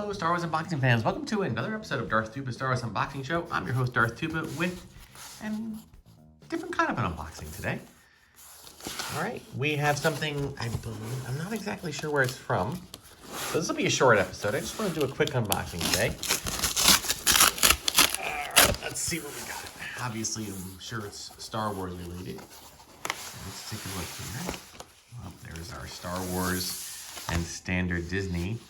Hello, Star Wars unboxing fans. Welcome to another episode of Darth Tuba Star Wars Unboxing Show. I'm your host, Darth Tuba, with a different kind of an unboxing today. All right, we have something, I believe, I'm not exactly sure where it's from. So this will be a short episode. I just want to do a quick unboxing today. All right, let's see what we got. Obviously, I'm sure it's Star Wars related. Let's take a look here. Well, there's our Star Wars and standard Disney.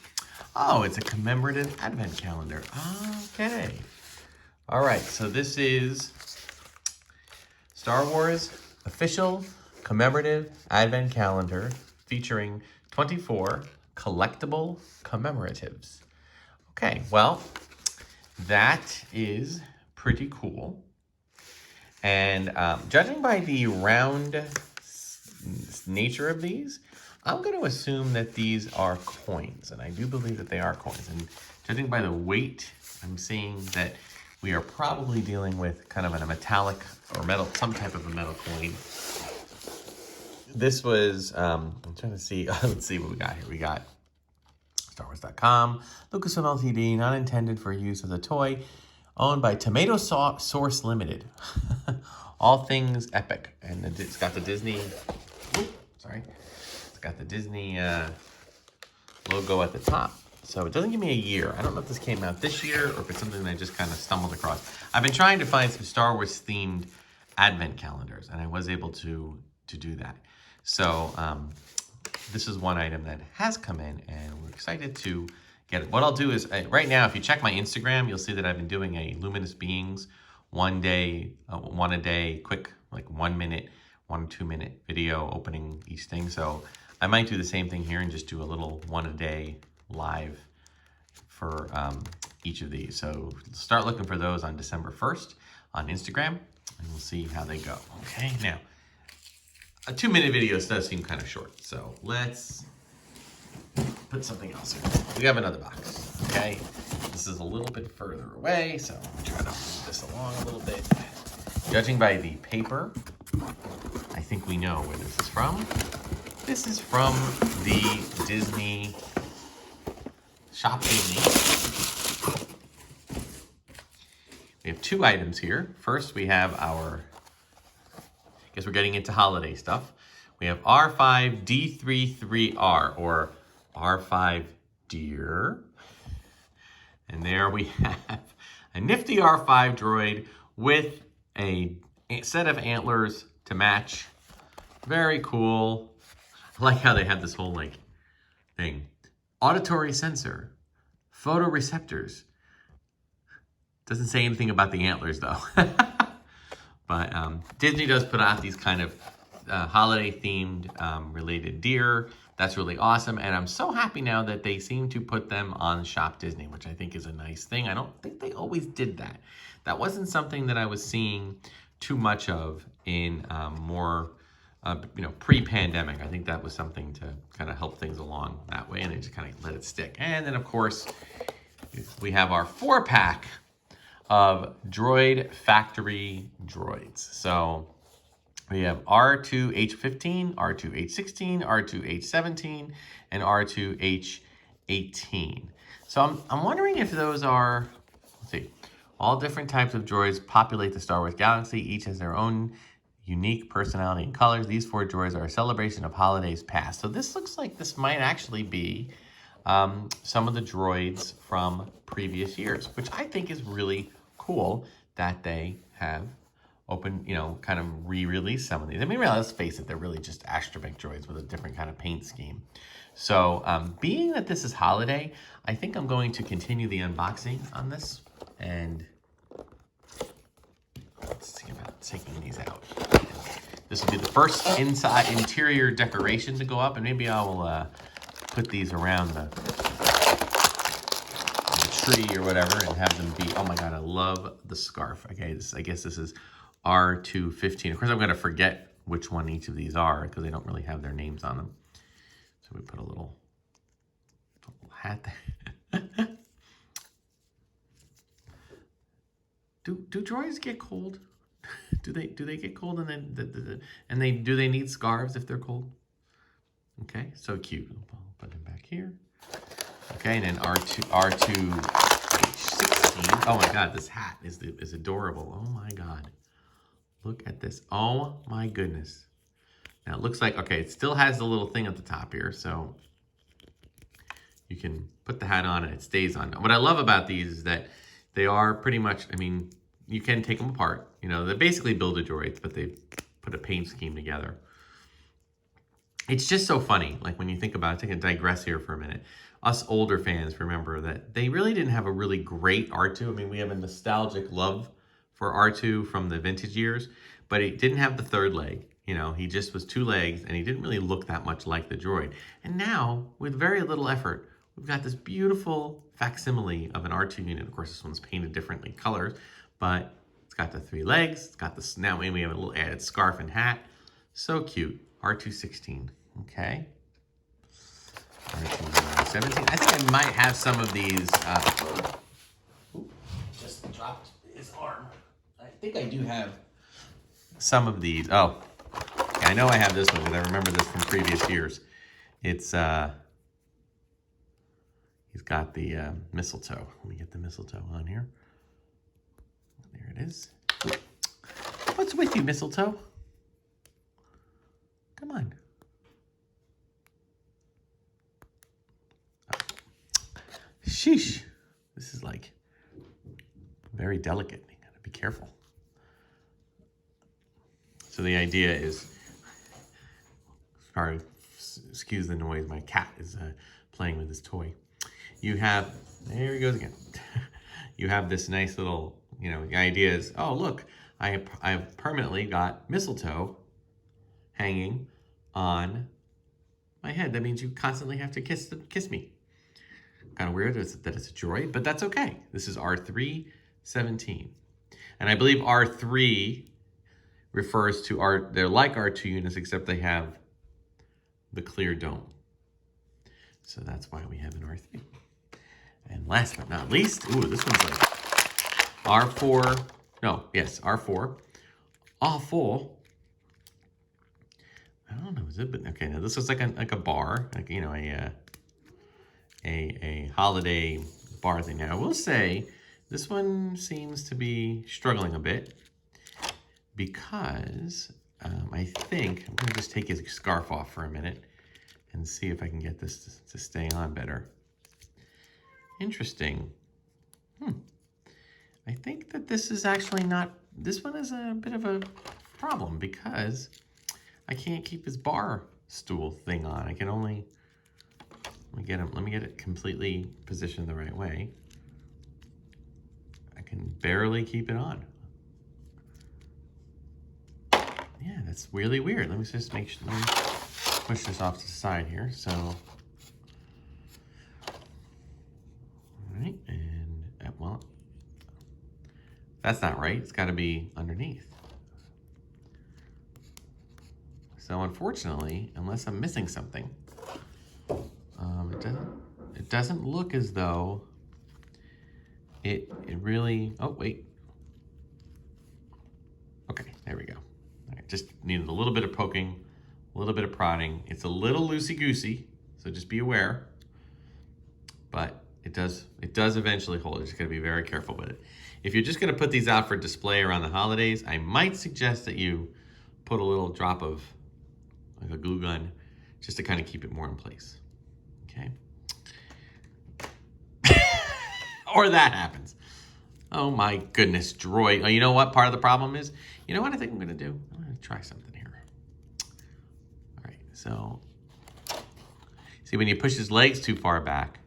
Oh, it's a commemorative advent calendar. Okay. All right, so this is Star Wars official commemorative advent calendar featuring 24 collectible commemoratives. Okay, well, that is pretty cool. And judging by the round nature of these, I'm going to assume that these are coins, and I do believe that they are coins. And judging by the weight, I'm seeing that we are probably dealing with kind of a metallic or metal, some type of a metal coin. This was, I'm trying to see, let's see what we got here. We got StarWars.com, Lucasfilm Ltd, not intended for use as a toy, owned by Tomato Source Limited. All things epic. And it's got the Disney, it's got the Disney logo at the top. So it doesn't give me a year. I don't know if this came out this year or if it's something that I just kind of stumbled across. I've been trying to find some Star Wars themed advent calendars, and I was able to do that. So this is one item that has come in, and we're excited to get it. What I'll do is, right now, if you check my Instagram, you'll see that I've been doing a Luminous Beings one a day, quick, like 1 minute, 1 or 2 minute video opening each thing. So I might do the same thing here and just do a little one a day live for each of these. So start looking for those on December 1st on Instagram, and we'll see how they go. Okay, now, a 2 minute video does seem kind of short, so let's put something else here. We have another box, okay? This is a little bit further away, so I'm trying to move this along a little bit. Judging by the paper, I think we know where this is from. This is from the Disney, Shop Disney. We have 2 items here. First, we have our, I guess we're getting into holiday stuff. We have R5D33R, or R5 Deer. And there we have a nifty R5 droid with a set of antlers to match. Very cool. I like how they have this whole thing. Auditory sensor, photoreceptors. Doesn't say anything about the antlers though. But Disney does put out these kind of holiday themed related deer. That's really awesome. And I'm so happy now that they seem to put them on Shop Disney, which I think is a nice thing. I don't think they always did that. That wasn't something that I was seeing too much of in more, pre-pandemic. I think that was something to kind of help things along that way, and they just kind of let it stick. And then, of course, we have our 4-pack of Droid Factory droids. So we have R2H15, R2H16, R2H17, and R2H18. So I'm wondering if those are, let's see, all different types of droids populate the Star Wars galaxy. Each has their own unique personality and colors. These 4 droids are a celebration of holidays past. So this looks like this might actually be some of the droids from previous years, which I think is really cool that they have kind of re-released some of these. I mean, really, let's face it, they're really just astromech droids with a different kind of paint scheme. So being that this is holiday, I think I'm going to continue the unboxing on this, and let's see about taking these out. This will be the first interior decoration to go up, and maybe I will put these around the tree or whatever and have them be, oh my God, I love the scarf. Okay, I guess this is R215. Of course, I'm going to forget which one each of these are because they don't really have their names on them. So we put a little hat there. Do droids get cold? Do they get cold and then do they need scarves if they're cold? Okay, so cute. I'll put them back here. Okay, and then R216. Oh my God, this hat is adorable. Oh my God. Look at this. Oh my goodness. Now it looks like, okay, it still has the little thing at the top here, so you can put the hat on and it stays on. What I love about these is that they are pretty much, I mean, you can take them apart. You know, they're basically Build-A-Droids, but they put a paint scheme together. It's just so funny, like when you think about it, I can digress here for a minute. Us older fans remember that they really didn't have a really great R2. I mean, we have a nostalgic love for R2 from the vintage years, but he didn't have the third leg. You know, he just was 2 legs, and he didn't really look that much like the droid. And now, with very little effort, we've got this beautiful facsimile of an R2 unit. Of course, this one's painted differently colors, but it's got the 3 legs. It's got this, now we have a little added scarf and hat. So cute. R216. Okay. R217. I think I might have some of these. Just dropped his arm. I think I do have some of these. Oh, I know I have this one because I remember this from previous years. It's he's got the mistletoe. Let me get the mistletoe on here. There it is. What's with you, mistletoe? Come on. Oh. Sheesh. This is like very delicate. You gotta be careful. So the idea is, sorry, excuse the noise. My cat is playing with his toy. You have, there he goes again. You have this nice little, you know, the idea is, oh, look, I've permanently got mistletoe hanging on my head. That means you constantly have to kiss me. Kind of weird that it's a droid, but that's okay. This is R317. And I believe R3 refers to they're like R2 units, except they have the clear dome. So that's why we have an R3. And last but not least, ooh, this one's like R4. No, yes, R4. R4. I don't know, is it? But okay, now this is like a bar, like, you know, a holiday bar thing. Now I will say this one seems to be struggling a bit because I think I'm gonna just take his scarf off for a minute and see if I can get this to stay on better. Interesting. I think that this is actually not, this one is a bit of a problem because I can't keep his bar stool thing on. I can only, let me get it completely positioned the right way. I can barely keep it on. Yeah, that's really weird. Let me just make sure, let me push this off to the side here. So, all right, and well, that's not right. It's gotta be underneath. So unfortunately, unless I'm missing something, it doesn't look as though it really, oh wait. Okay, there we go. All right, just needed a little bit of poking, a little bit of prodding. It's a little loosey-goosey, so just be aware. But it does eventually hold. You're just gonna be very careful with it. If you're just gonna put these out for display around the holidays, I might suggest that you put a little drop of like a glue gun just to kind of keep it more in place, okay? Or that happens. Oh my goodness, droid. Oh, you know what part of the problem is? You know what I think I'm gonna do? I'm gonna try something here. All right, so, see when you push his legs too far back,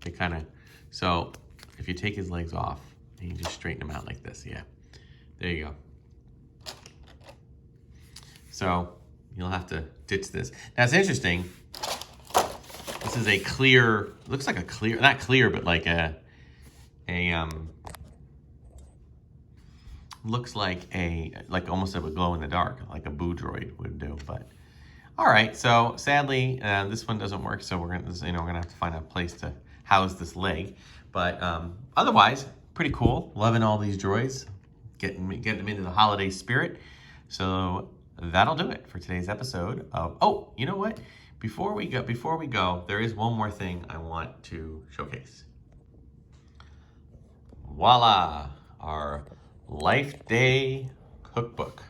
they kind of, so if you take his legs off and you just straighten them out like this, yeah, there you go. So you'll have to ditch this. Now it's interesting. This is a clear, looks like a clear, not clear, but like looks like almost a glow in the dark, like a Boo droid would do. But all right, so sadly this one doesn't work. So we're gonna have to find a place to house this leg. But otherwise, pretty cool. Loving all these droids, getting them into the holiday spirit. So that'll do it for today's episode of, oh, you know what? Before we go, there is one more thing I want to showcase. Voila, our Life Day cookbook.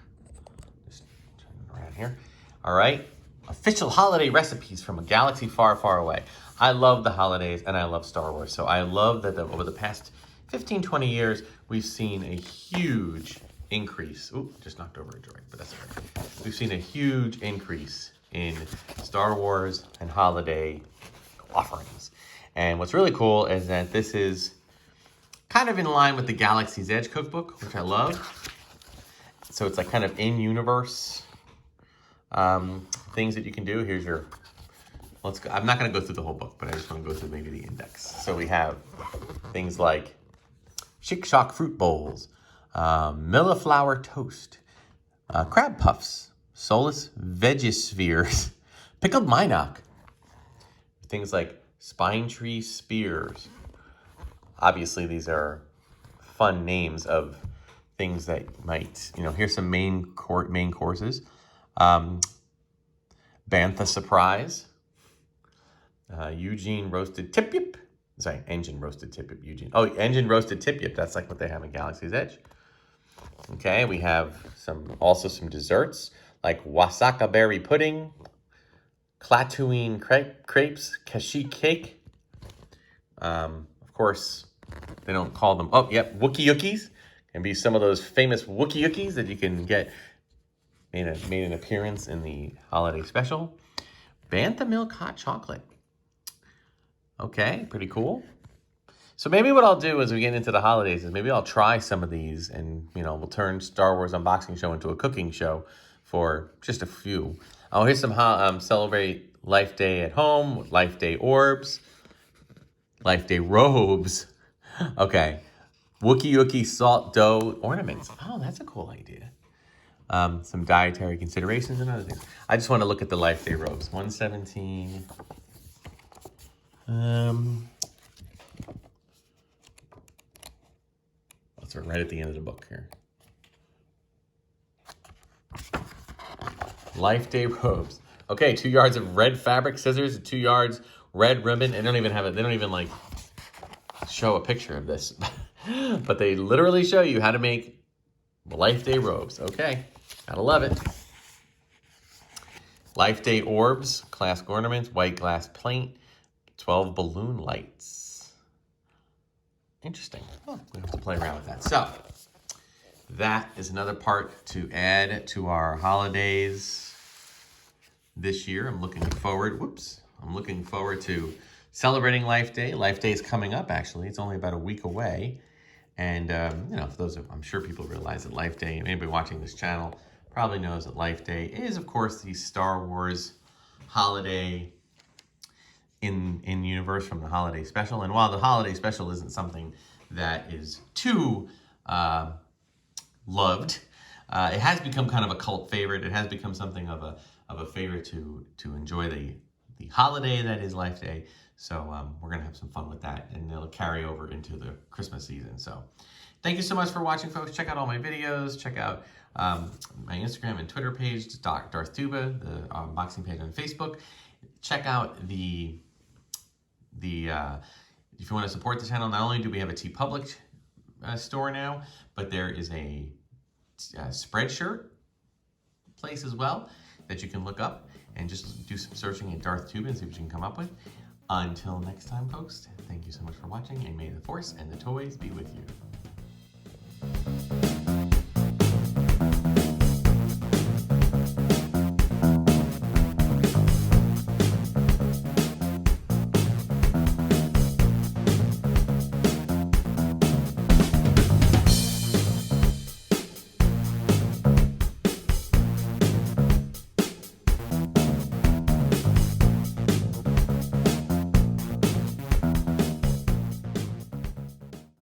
Just turn it around here. All right, official holiday recipes from a galaxy far, far away. I love the holidays and I love Star Wars. So I love that over the past 15, 20 years, we've seen a huge increase. Ooh, just knocked over a droid, but that's all right. We've seen a huge increase in Star Wars and holiday offerings. And what's really cool is that this is kind of in line with the Galaxy's Edge cookbook, which I love. So it's like kind of in-universe things that you can do. Here's your, let's go. I'm not going to go through the whole book, but I just want to go through maybe the index. So we have things like Chic Shock fruit bowls, Milla flour toast, crab puffs, Solus vegispheres, pickled Minoc, things like spine tree spears. Obviously, these are fun names of things that might, here's some main courses. Bantha surprise, Eugene roasted tip-yip. Sorry, engine roasted tip-yip, Eugene. Oh, engine roasted tip-yip. That's like what they have in Galaxy's Edge. Okay, we have also some desserts like wasaka berry pudding, Clatuine crepes, Kashyyyk cake. Of course, they don't call them, Wookiee Yookies. Can be some of those famous Wookiee Yookies that you can get made an appearance in the holiday special. Bantha milk hot chocolate. Okay, pretty cool. So maybe what I'll do as we get into the holidays is maybe I'll try some of these and, we'll turn Star Wars Unboxing Show into a cooking show for just a few. Oh, here's some celebrate Life Day at home with Life Day orbs, Life Day robes. Okay, Wookiee salt dough ornaments. Oh, that's a cool idea. Some dietary considerations and other things. I just want to look at the Life Day robes. 117. Let's right at the end of the book here. Life Day robes. Okay, 2 yards of red fabric scissors, 2 yards red ribbon. And they don't even have it. They don't even like show a picture of this, but they literally show you how to make Life Day robes. Okay, gotta love it. Life Day orbs, classic ornaments, white glass plate, 12 balloon lights. Interesting. Oh, we have to play around with that. So that is another part to add to our holidays this year. I'm looking forward to celebrating Life Day. Life Day is coming up, actually. It's only about a week away. And, for those I'm sure people realize that Life Day, and anybody watching this channel probably knows that Life Day is, of course, the Star Wars holiday in universe from the holiday special. And while the holiday special isn't something that is too loved, it has become kind of a cult favorite. It has become something of a favorite to enjoy the holiday that is Life Day. So we're going to have some fun with that, and it'll carry over into the Christmas season. So thank you so much for watching, folks. Check out all my videos. Check out my Instagram and Twitter page, Darth Tuba, the unboxing page on Facebook. Check out if you want to support the channel, not only do we have a TeePublic store now, but there is a Spreadshirt place as well that you can look up and just do some searching at Darth Tuba and see what you can come up with. Until next time, folks, thank you so much for watching, and may the Force and the toys be with you.